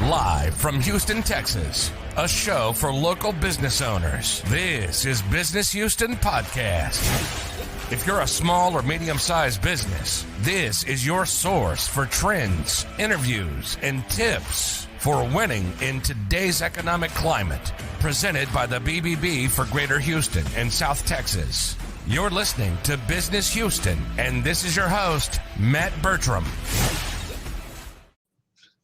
Live from Houston, Texas, a show for local business owners. This is Business Houston Podcast. If you're a small or medium-sized business, this is your source for trends, interviews, and tips for winning in today's economic climate. Presented by the BBB for Greater Houston and South Texas. You're listening to Business Houston, and this is your host, Matt Bertram.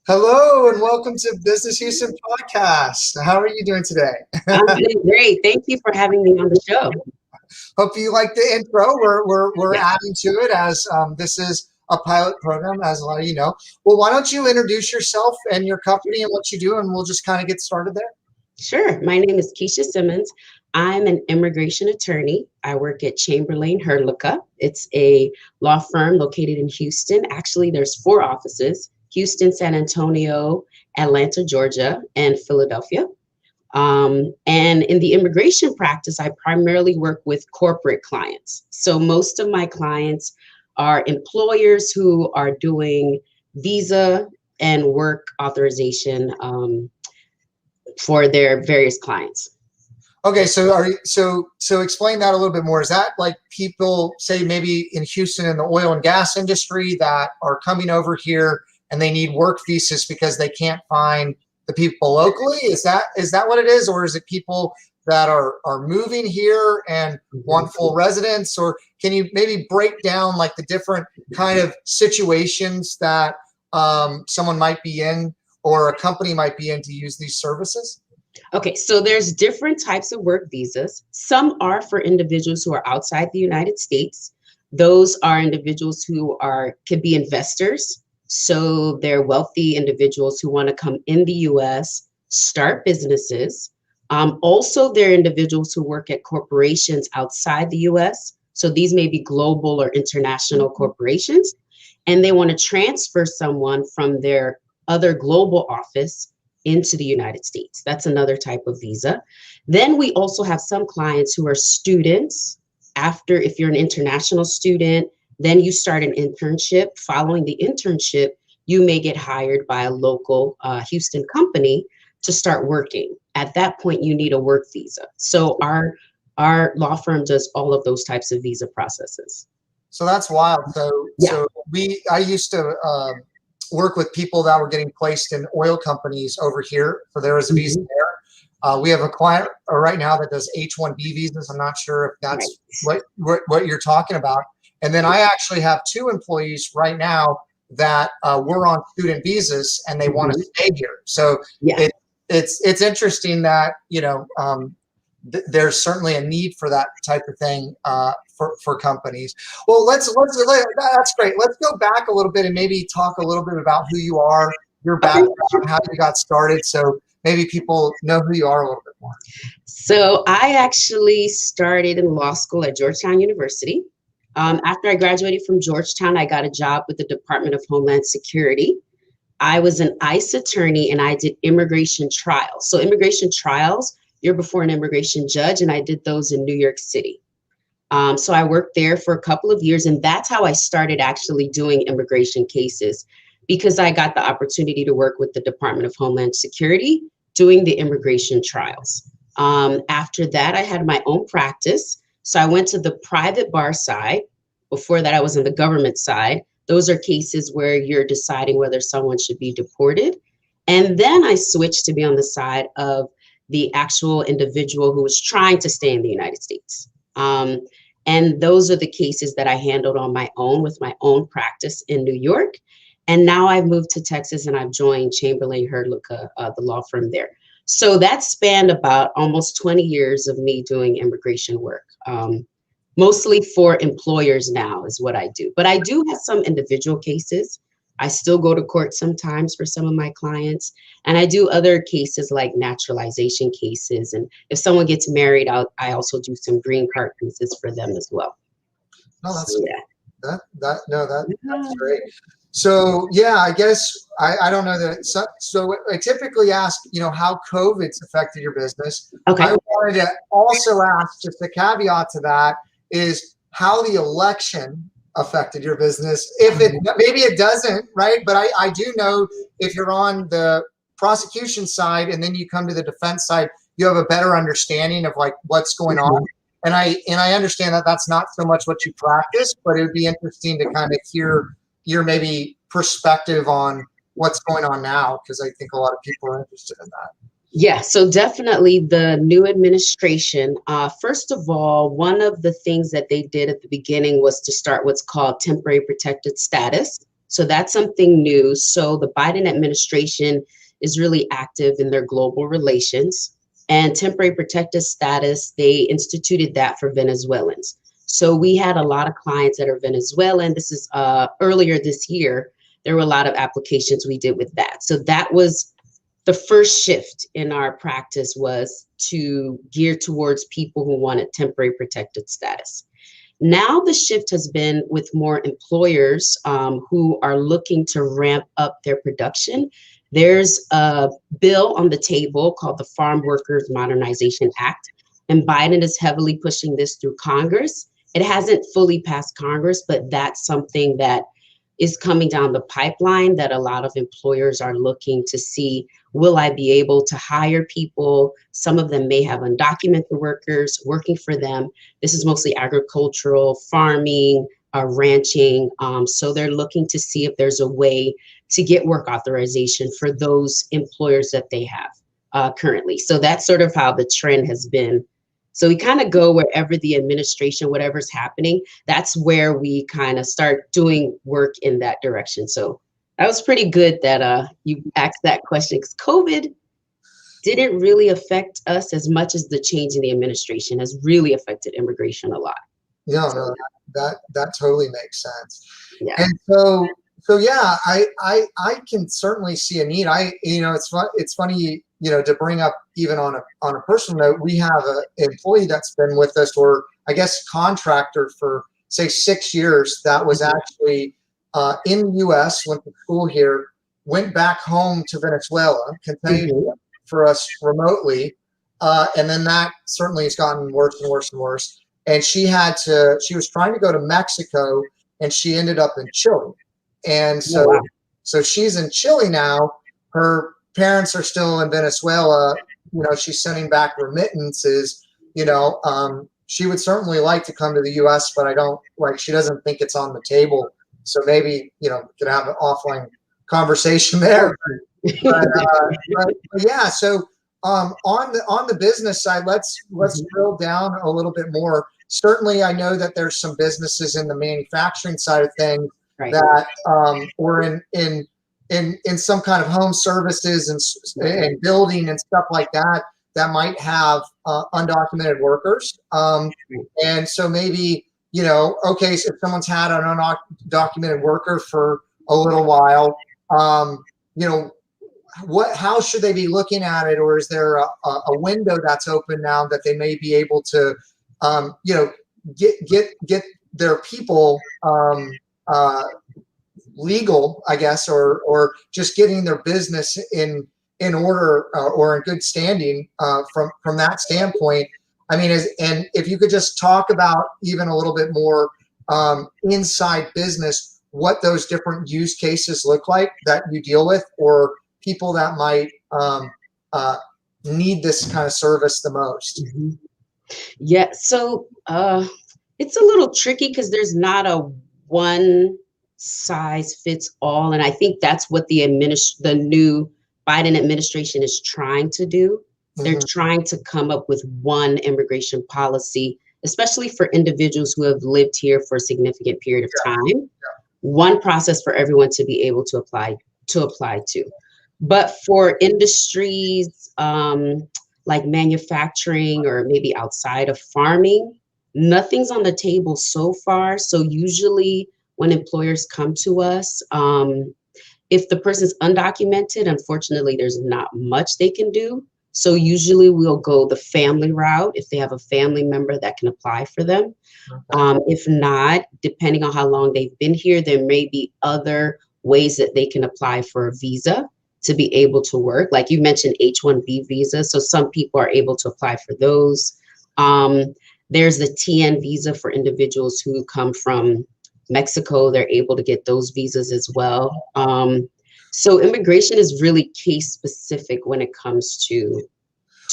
Hello and welcome to Business Houston Podcast. How are you doing today? I'm doing great. Thank you for having me on the show. Hope you like the intro. We're adding to it as this is a pilot program, as a lot of you know. Well, why don't you introduce yourself and your company and what you do, and we'll just kind of get started there. Sure. My name is Kisshia Simmons. I'm an immigration attorney. I work at Chamberlain Hrdlicka. It's a law firm located in Houston. Actually, there's 4 offices: Houston, San Antonio, Atlanta, Georgia, and Philadelphia. And in the immigration practice, I primarily work with corporate clients. So most of my clients are employers who are doing visa and work authorization for their various clients. Okay, so explain that a little bit more. Is that like people, say maybe in Houston in the oil and gas industry, that are coming over here and they need work visas because they can't find the people locally? Is that what it is? Or is it people that are moving here and want full residence? Or can you maybe break down like the different kind of situations that someone might be in or a company might be in to use these services? Okay, so there's different types of work visas. Some are for individuals who are outside the United States. Those are individuals who could be investors. So they're wealthy individuals who want to come in the U.S., start businesses. Also, they're individuals who work at corporations outside the U.S. So these may be global or international corporations, and they want to transfer someone from their other global office into the United States. That's another type of visa. Then we also have some clients who are students. If you're an international student, then you start an internship. Following the internship, you may get hired by a local Houston company to start working. At that point, you need a work visa. So our law firm does all of those types of visa processes. So that's wild. So I used to work with people that were getting placed in oil companies over here. So there was a visa there. We have a client right now that does H-1B visas. I'm not sure if that's what you're talking about. And then I actually have 2 employees right now that were on student visas and they want to stay here. So it's interesting that, there's certainly a need for that type of thing for companies. Well, that's great. Let's go back a little bit and maybe talk a little bit about who you are, your background, how you got started. So maybe people know who you are a little bit more. So I actually started in law school at Georgetown University. After I graduated from Georgetown, I got a job with the Department of Homeland Security. I was an ICE attorney and I did immigration trials. So immigration trials, you're before an immigration judge, and I did those in New York City. So I worked there for a couple of years, and that's how I started actually doing immigration cases, because I got the opportunity to work with the Department of Homeland Security doing the immigration trials. After that, I had my own practice. So I went to the private bar side. Before that, I was on the government side. Those are cases where you're deciding whether someone should be deported. And then I switched to be on the side of the actual individual who was trying to stay in the United States. And those are the cases that I handled on my own with my own practice in New York. And now I've moved to Texas and I've joined Chamberlain Hrdlicka, the law firm there. So that spanned about almost 20 years of me doing immigration work. Mostly for employers now is what I do. But I do have some individual cases. I still go to court sometimes for some of my clients. And I do other cases like naturalization cases. And if someone gets married, I also do some green card cases for them as well. Oh, that's that's great. So I guess I don't know that. So I typically ask, how COVID's affected your business. Okay. I wanted to also ask, just a caveat to that, is how the election affected your business. If it maybe it doesn't, right? But I do know if you're on the prosecution side and then you come to the defense side, you have a better understanding of like what's going on. And I understand that that's not so much what you practice, but it would be interesting to kind of hear your maybe perspective on what's going on now, because I think a lot of people are interested in that. Yeah, so definitely the new administration, first of all, one of the things that they did at the beginning was to start what's called temporary protected status. So that's something new. So the Biden administration is really active in their global relations, and temporary protected status, they instituted that for Venezuelans. So we had a lot of clients that are Venezuelan. This is earlier this year, there were a lot of applications we did with that. So that was the first shift in our practice, was to gear towards people who wanted temporary protected status. Now the shift has been with more employers who are looking to ramp up their production. There's a bill on the table called the Farm Workers Modernization Act, and Biden is heavily pushing this through Congress. It hasn't fully passed Congress, but that's something that is coming down the pipeline that a lot of employers are looking to see. Will I be able to hire people? Some of them may have undocumented workers working for them. This is mostly agricultural, farming, ranching. So they're looking to see if there's a way to get work authorization for those employers that they have currently. So that's sort of how the trend has been. So we kind of go wherever the administration, whatever's happening, that's where we kind of start doing work in that direction. So that was pretty good that you asked that question, because COVID didn't really affect us as much as the change in the administration has really affected immigration a lot. Yeah, no, that totally makes sense. Yeah. And so yeah, I can certainly see a need. It's funny, to bring up even on a personal note, we have an employee that's been with us, or I guess contractor, for say 6 years, that was actually in the U.S., went to school here, went back home to Venezuela, continued for us remotely, and then that certainly has gotten worse and worse and worse. And she was trying to go to Mexico, and she ended up in Chile. And so, so she's in Chile now. Her parents are still in Venezuela. She's sending back remittances. She would certainly like to come to the U.S., but she doesn't think it's on the table. So maybe, could have an offline conversation there. But yeah, so on the business side, let's drill down a little bit more. Certainly, I know that there's some businesses in the manufacturing side of things that or in some kind of home services and building and stuff like that might have undocumented workers. And so maybe, okay, so if someone's had an undocumented worker for a little while, how should they be looking at it? Or is there a window that's open now that they may be able to, get their people legal, I guess, or just getting their business in order or in good standing from that standpoint? I mean, and if you could just talk about even a little bit more inside business, what those different use cases look like that you deal with, or people that might need this kind of service the most. Yeah, so it's a little tricky because there's not a one size fits all, and I think that's what the new Biden administration is trying to do. They're trying to come up with one immigration policy, especially for individuals who have lived here for a significant period of time. One process for everyone to be able to apply to. But for industries like manufacturing or maybe outside of farming, nothing's on the table so far. So usually when employers come to us, if the person's undocumented, unfortunately, there's not much they can do. So usually we'll go the family route if they have a family member that can apply for them. If not, depending on how long they've been here, there may be other ways that they can apply for a visa to be able to work. Like you mentioned, H-1B visa. So some people are able to apply for those. There's the TN visa for individuals who come from Mexico. They're able to get those visas as well. So immigration is really case specific when it comes to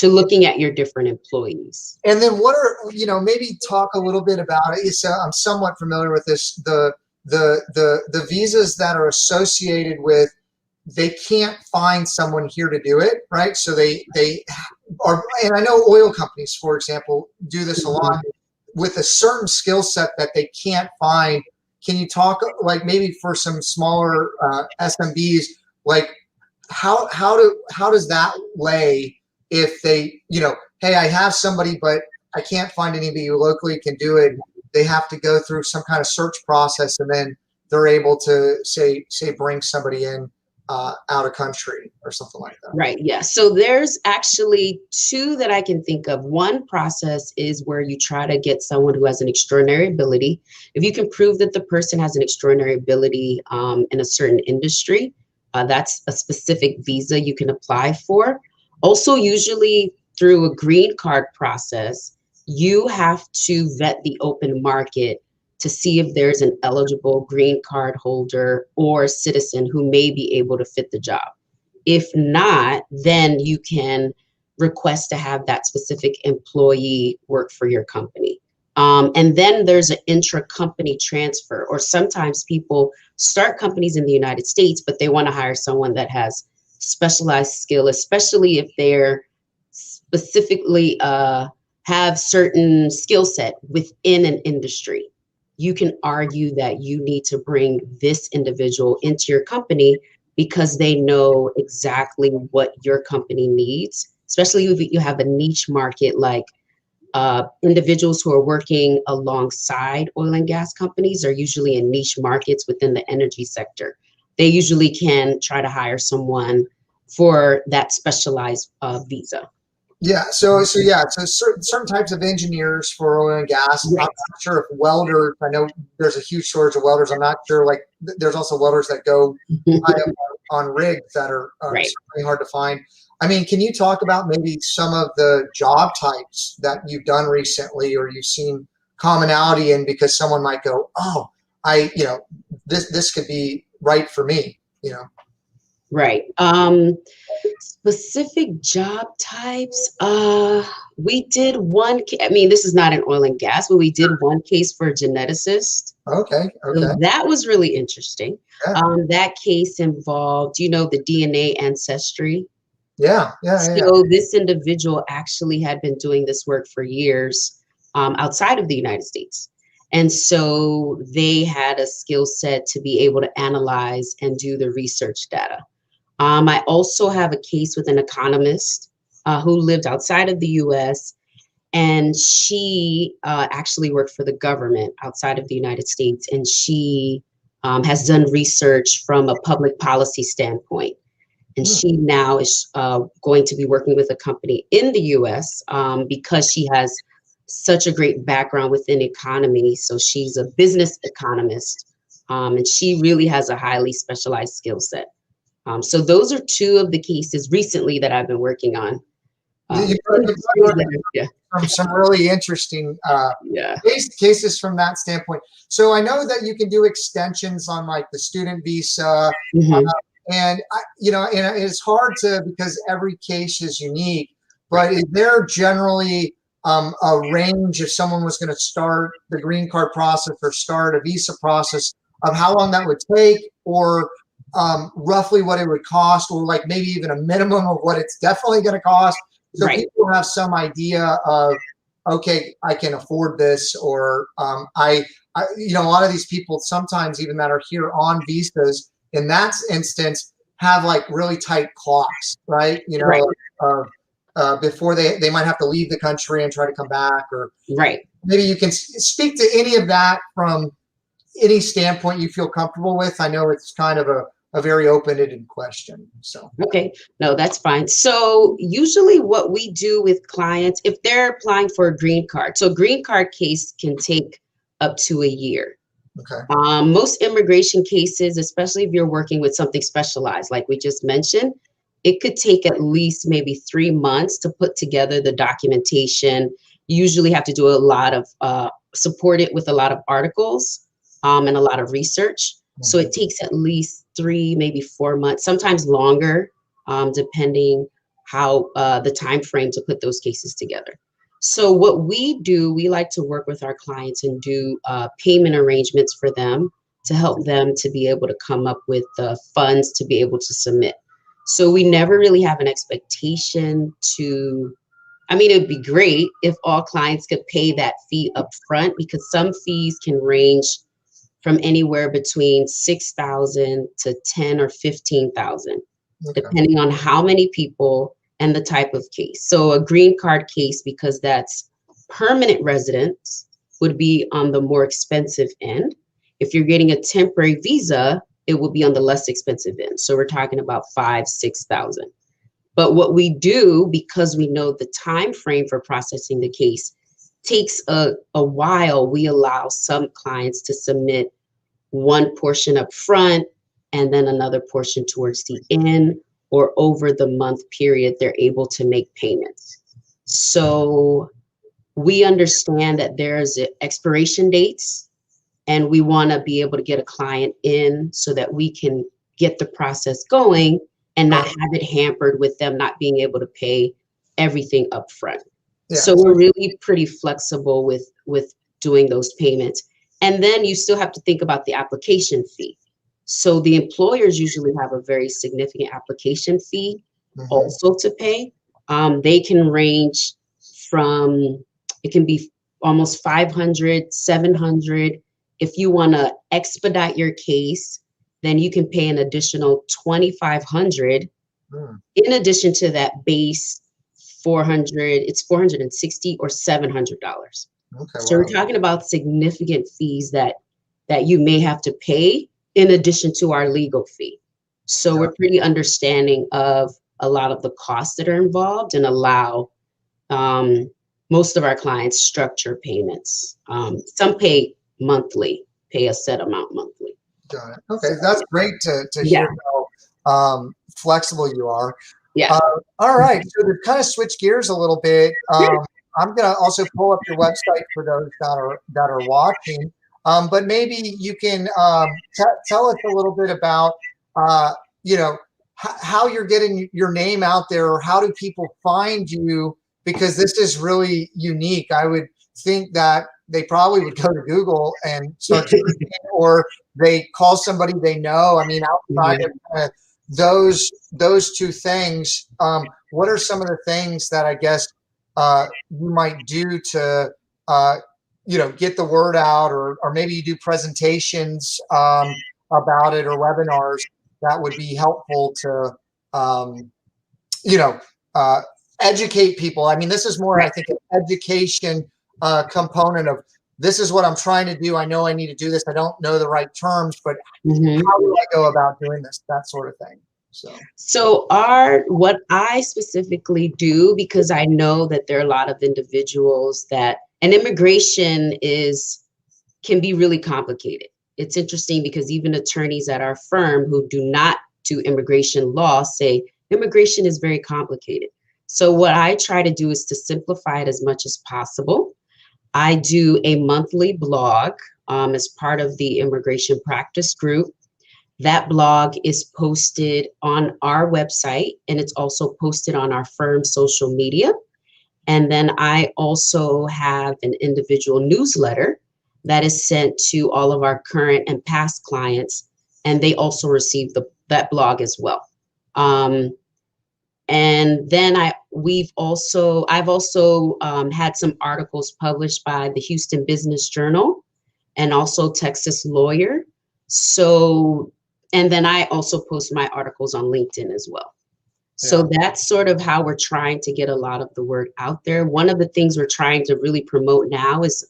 looking at your different employees. And then what are, maybe talk a little bit about it. So I'm somewhat familiar with this, the visas that are associated with, they can't find someone here to do it, right? So they are, and I know oil companies, for example, do this a lot with a certain skill set that they can't find. Can you talk, like, maybe for some smaller SMBs, like how does that lay if they, hey, I have somebody, but I can't find anybody who locally can do it. They have to go through some kind of search process, and then they're able to say bring somebody in out of country or something like that. Right. Yeah. So there's actually two that I can think of. One process is where you try to get someone who has an extraordinary ability. If you can prove that the person has an extraordinary ability in a certain industry, that's a specific visa you can apply for. Also, usually through a green card process, you have to vet the open market to see if there's an eligible green card holder or citizen who may be able to fit the job. If not, then you can request to have that specific employee work for your company. And then there's an intra-company transfer, or sometimes people start companies in the United States, but they want to hire someone that has specialized skill, especially if they're specifically have certain skill set within an industry. You can argue that you need to bring this individual into your company because they know exactly what your company needs, especially if you have a niche market like individuals who are working alongside oil and gas companies are usually in niche markets within the energy sector. They usually can try to hire someone for that specialized visa. Yeah. So certain types of engineers for oil and gas. Right. I'm not sure if welders. I know there's a huge shortage of welders. I'm not sure. Like, there's also welders that go high up on rigs that are Right. really hard to find. I mean, can you talk about maybe some of the job types that you've done recently, or you've seen commonality in, because someone might go, oh, this could be right for me, Right. Specific job types. We did one. This is not an oil and gas, but we did one case for a geneticist. Okay. So that was really interesting. Yeah. That case involved, the DNA ancestry. Yeah. So this individual actually had been doing this work for years outside of the United States. And so they had a skill set to be able to analyze and do the research data. I also have a case with an economist who lived outside of the US, and she actually worked for the government outside of the United States. And she has done research from a public policy standpoint. And she now is going to be working with a company in the US because she has such a great background within economy. So she's a business economist, and she really has a highly specialized skill set. So those are two of the cases recently that I've been working on. Some really interesting cases from that standpoint. So I know that you can do extensions on, like, the student visa, and it's hard because every case is unique. But is there generally a range, if someone was going to start the green card process or start a visa process, of how long that would take, or roughly what it would cost, or like maybe even a minimum of what it's definitely going to cost, so people have some idea of, okay, I can afford this, or a lot of these people sometimes even that are here on visas in that instance have like really tight clocks, right? Before they might have to leave the country and try to come back, or maybe you can speak to any of that from any standpoint you feel comfortable with. I know it's kind of a very open-ended question. So okay, no, that's fine. So usually what we do with clients, if they're applying for a green card, so a green card case can take up to a year. Okay. Most immigration cases, especially if you're working with something specialized, like we just mentioned, it could take at least maybe 3 months to put together the documentation. You usually have to do a lot of support it with a lot of articles and a lot of research. So it takes at least 3, maybe 4 months, sometimes longer, depending how the time frame to put those cases together. So what we do, we like to work with our clients and do payment arrangements for them to help them to be able to come up with the funds to be able to submit. So we never really have an expectation to, I mean, it'd be great if all clients could pay that fee up front, because some fees can range from anywhere between $6,000 to $10,000 or $15,000, depending on how many people and the type of case. So a green card case, because that's permanent residence, would be on the more expensive end. If you're getting a temporary visa, it will be on the less expensive end. So we're talking about $5,000-6,000. But what we do, because we know the time frame for processing the case takes a while, we allow some clients to submit one portion up front and then another portion towards the end, or over the month period, they're able to make payments. So we understand that there's expiration dates, and we want to be able to get a client in so that we can get the process going and not have it hampered with them not being able to pay everything up front. Yeah. So we're really pretty flexible with doing those payments. And then you still have to think about the application fee. So the employers usually have a very significant application fee also to pay. They can range from, it can be almost $500, $700. If you want to expedite your case, then you can pay an additional $2,500 in addition to that base $400. It's $460 or $700. Okay, so we're talking about significant fees that you may have to pay in addition to our legal fee. So we're pretty understanding of a lot of the costs that are involved, and allow most of our clients structure payments. Some pay monthly, pay a set amount monthly. Got it. Okay, that's great to hear how flexible you are. Yeah. All right, so to kind of switch gears a little bit, I'm going to also pull up your website for those that are watching. But maybe you can tell us a little bit about, how you're getting your name out there, or how do people find you? Because this is really unique. I would think that they probably would go to Google and search, or they call somebody they know. I mean, outside of those two things, what are some of the things that I guess you might do to get the word out, or maybe you do presentations about it, or webinars that would be helpful to educate people. I mean, this is more, I think, an education component of, this is what I'm trying to do. I know I need to do this. I don't know the right terms, but how do I go about doing this? That sort of thing. So what I specifically do, because I know that there are a lot of individuals and immigration can be really complicated. It's interesting because even attorneys at our firm who do not do immigration law say immigration is very complicated. So what I try to do is to simplify it as much as possible. I do a monthly blog as part of the immigration practice group. That blog is posted on our website, and it's also posted on our firm's social media. And then I also have an individual newsletter that is sent to all of our current and past clients, and they also receive that blog as well. And then I've also had some articles published by the Houston Business Journal and also Texas Lawyer. So, and then I also post my articles on LinkedIn as well. So that's sort of how we're trying to get a lot of the word out there. One of the things we're trying to really promote now is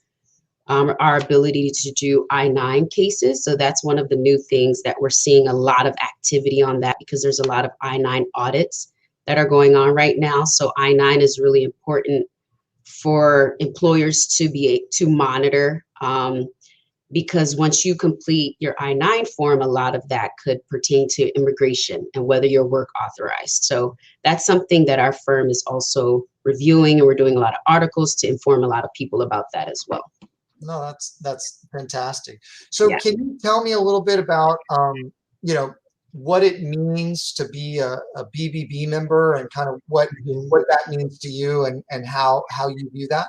our ability to do I-9 cases. So that's one of the new things that we're seeing a lot of activity on that, because there's a lot of I-9 audits that are going on right now. So I-9 is really important for employers to monitor, because once you complete your I-9 form, a lot of that could pertain to immigration and whether you're work authorized. So that's something that our firm is also reviewing, and we're doing a lot of articles to inform a lot of people about that as well. No, that's fantastic. So can you tell me a little bit about, what it means to be a BBB member and kind of what that means to you and how you view that?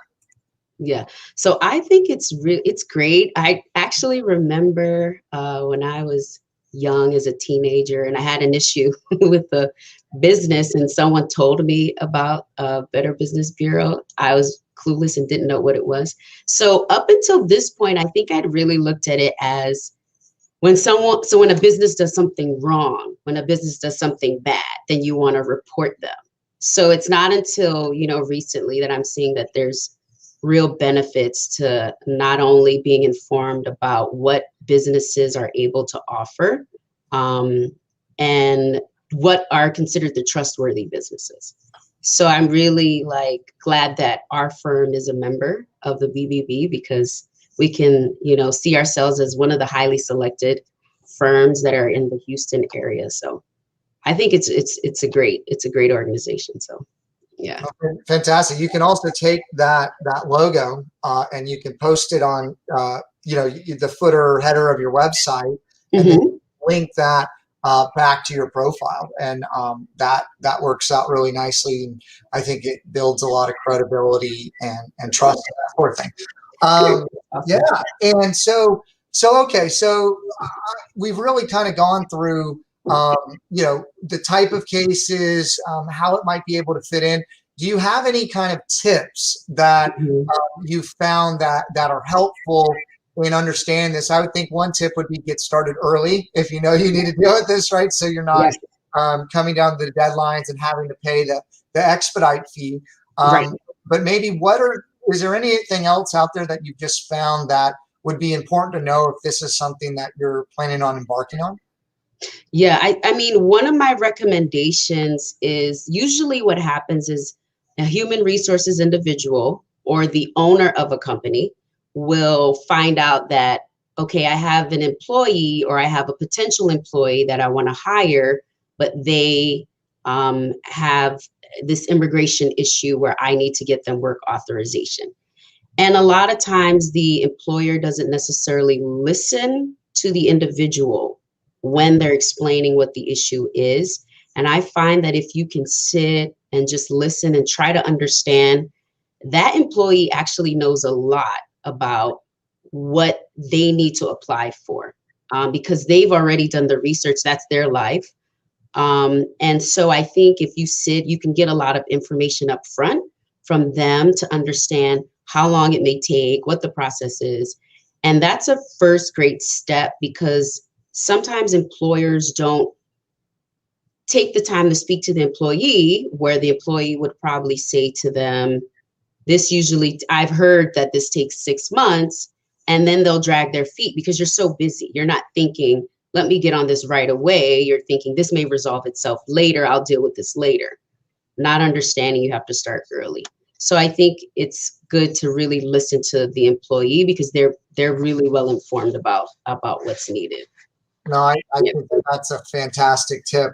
Yeah. So I think it's great. I actually remember when I was young as a teenager and I had an issue with the business and someone told me about Better Business Bureau. I was clueless and didn't know what it was. So up until this point, I think I'd really looked at it as when a business does something wrong, when a business does something bad, then you want to report them. So it's not until, recently that I'm seeing that there's real benefits to not only being informed about what businesses are able to offer, and what are considered the trustworthy businesses. So I'm really glad that our firm is a member of the BBB because we can, see ourselves as one of the highly selected firms that are in the Houston area. So I think it's a great organization. So yeah. Okay, fantastic. You can also take that logo and you can post it on the footer or header of your website and then link that back to your profile, and that works out really nicely. And I think it builds a lot of credibility and trust in that sort of thing. Awesome. Yeah, and so okay, so we've really kind of gone through the type of cases, how it might be able to fit in. Do you have any kind of tips that you found that are helpful in understanding this? I would think one tip would be get started early if you know you need to deal with this, right? So you're not coming down to the deadlines and having to pay the expedite fee. Right. But maybe is there anything else out there that you've just found that would be important to know if this is something that you're planning on embarking on? Yeah, I mean, one of my recommendations is usually what happens is a human resources individual or the owner of a company will find out that, okay, I have an employee or I have a potential employee that I want to hire, but they have this immigration issue where I need to get them work authorization. And a lot of times the employer doesn't necessarily listen to the individual when they're explaining what the issue is. And I find that if you can sit and just listen and try to understand, that employee actually knows a lot about what they need to apply for, because they've already done the research. That's their life. And so I think if you sit, you can get a lot of information up front from them to understand how long it may take, what the process is. And that's a first great step, because sometimes employers don't take the time to speak to the employee, where the employee would probably say to them, I've heard that this takes 6 months, and then they'll drag their feet because you're so busy. You're not thinking, let me get on this right away. You're thinking this may resolve itself later. I'll deal with this later. Not understanding you have to start early. So I think it's good to really listen to the employee because they're really well informed about what's needed. No, I think that's a fantastic tip.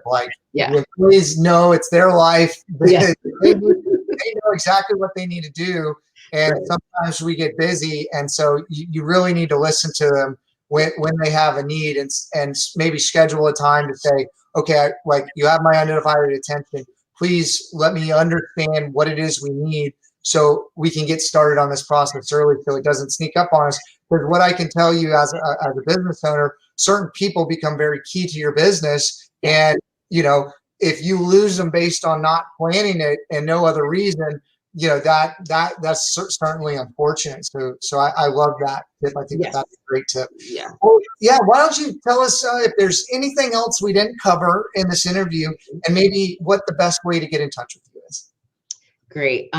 Yeah. Please know it's their life. Yeah. They know exactly what they need to do. And sometimes we get busy. And so you really need to listen to them when they have a need and maybe schedule a time to say, okay, you have my undivided attention. Please let me understand what it is we need so we can get started on this process early so it doesn't sneak up on us. Because what I can tell you as a business owner, certain people become very key to your business. And, if you lose them based on not planning it and no other reason, that's certainly unfortunate. So I love that tip. I think that's a great tip. Yeah. Well, yeah. Why don't you tell us if there's anything else we didn't cover in this interview and maybe what the best way to get in touch with you is? Great.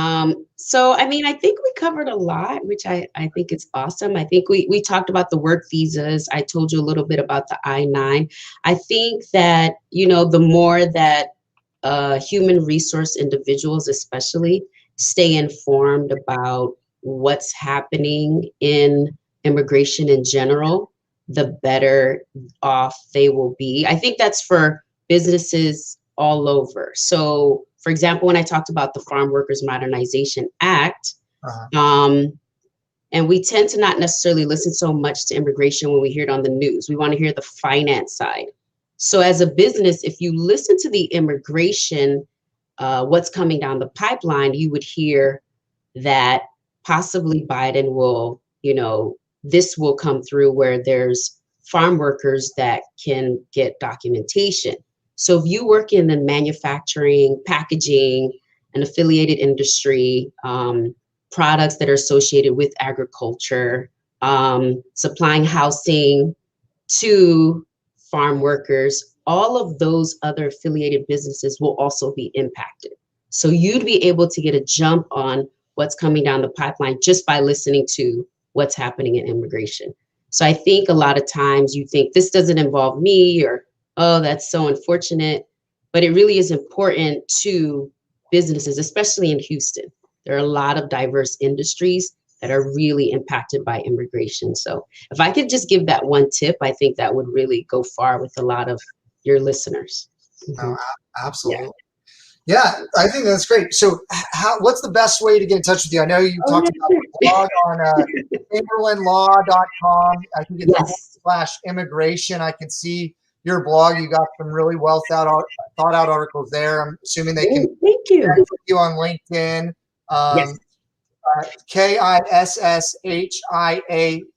So, I mean, I think we covered a lot, which I think is awesome. I think we talked about the work visas. I told you a little bit about the I-9. I think that, the more that human resource individuals especially stay informed about what's happening in immigration in general, the better off they will be. I think that's for businesses all over. So, for example, when I talked about the Farm Workers Modernization Act, and we tend to not necessarily listen so much to immigration when we hear it on the news. We want to hear the finance side. So as a business, if you listen to the immigration, what's coming down the pipeline, you would hear that possibly Biden will, this will come through where there's farm workers that can get documentation. So if you work in the manufacturing, packaging, and affiliated industry, products that are associated with agriculture, supplying housing to farm workers, all of those other affiliated businesses will also be impacted. So you'd be able to get a jump on what's coming down the pipeline just by listening to what's happening in immigration. So I think a lot of times you think this doesn't involve me, or, oh, that's so unfortunate, but it really is important to businesses, especially in Houston. There are a lot of diverse industries that are really impacted by immigration. So if I could just give that one tip, I think that would really go far with a lot of your listeners. Oh, absolutely. Yeah, I think that's great. So what's the best way to get in touch with you? I know you talked about the blog on chamberlainlaw.com. I think it's /immigration. I can see your blog. You got some really well thought out articles there. I'm assuming they can connect with you on LinkedIn. Kisshia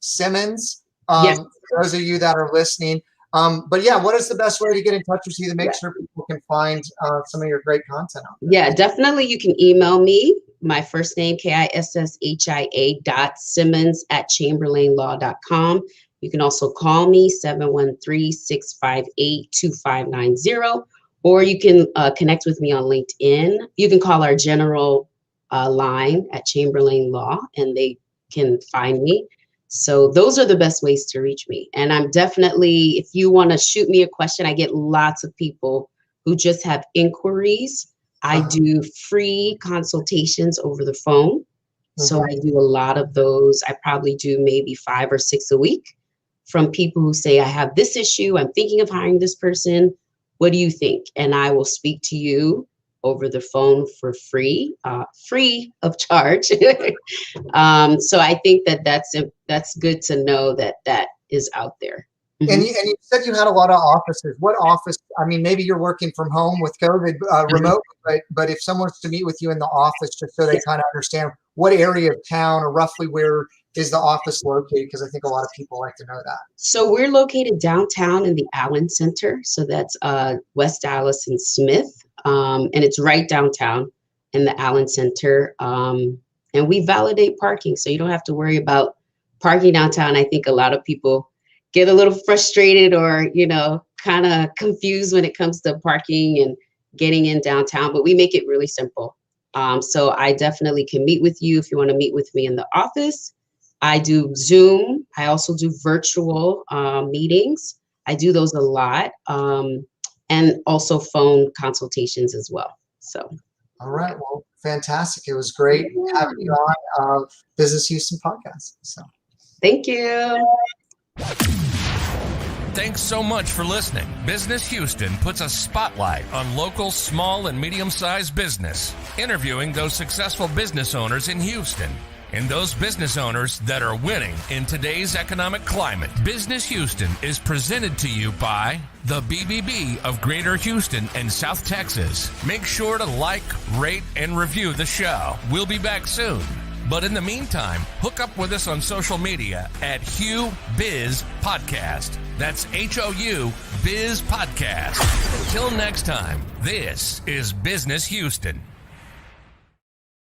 Simmons. For those of you that are listening. But yeah, what is the best way to get in touch with you to make sure people can find some of your great content out there? Yeah, definitely. You can email me. My first name, KISSHIA.Simmons@chamberlainlaw.com. You can also call me 713-658-2590, or you can connect with me on LinkedIn. You can call our general line at Chamberlain Law, and they can find me. So those are the best ways to reach me. And I'm definitely, if you want to shoot me a question, I get lots of people who just have inquiries. I do free consultations over the phone. So I do a lot of those. I probably do maybe 5 or 6 a week, from people who say, I have this issue, I'm thinking of hiring this person. What do you think? And I will speak to you over the phone for free, free of charge. So I think that's good to know that is out there. And you said you had a lot of offices. What office? I mean, maybe you're working from home with COVID remote, but if someone wants to meet with you in the office, just so they kind of understand what area of town or roughly where is the office located, because I think a lot of people like to know that. So we're located downtown in the Allen Center. So that's West Dallas and Smith. And it's right downtown in the Allen Center. And we validate parking, so you don't have to worry about parking downtown. I think a lot of people get a little frustrated or, kind of confused when it comes to parking and getting in downtown, but we make it really simple. So I definitely can meet with you if you want to meet with me in the office. I do Zoom. I also do virtual meetings. I do those a lot. And also phone consultations as well. So. All right. Well, fantastic. It was great having you on Business Houston podcast. So. Thank you. Thanks so much for listening. Business Houston puts a spotlight on local small and medium-sized business, interviewing those successful business owners in Houston and those business owners that are winning in today's economic climate. Business Houston is presented to you by the BBB of Greater Houston and South Texas. Make sure to like, rate, and review the show. We'll be back soon. But in the meantime, hook up with us on social media at Hugh Biz Podcast. That's HOU Biz Podcast. Till next time, this is Business Houston.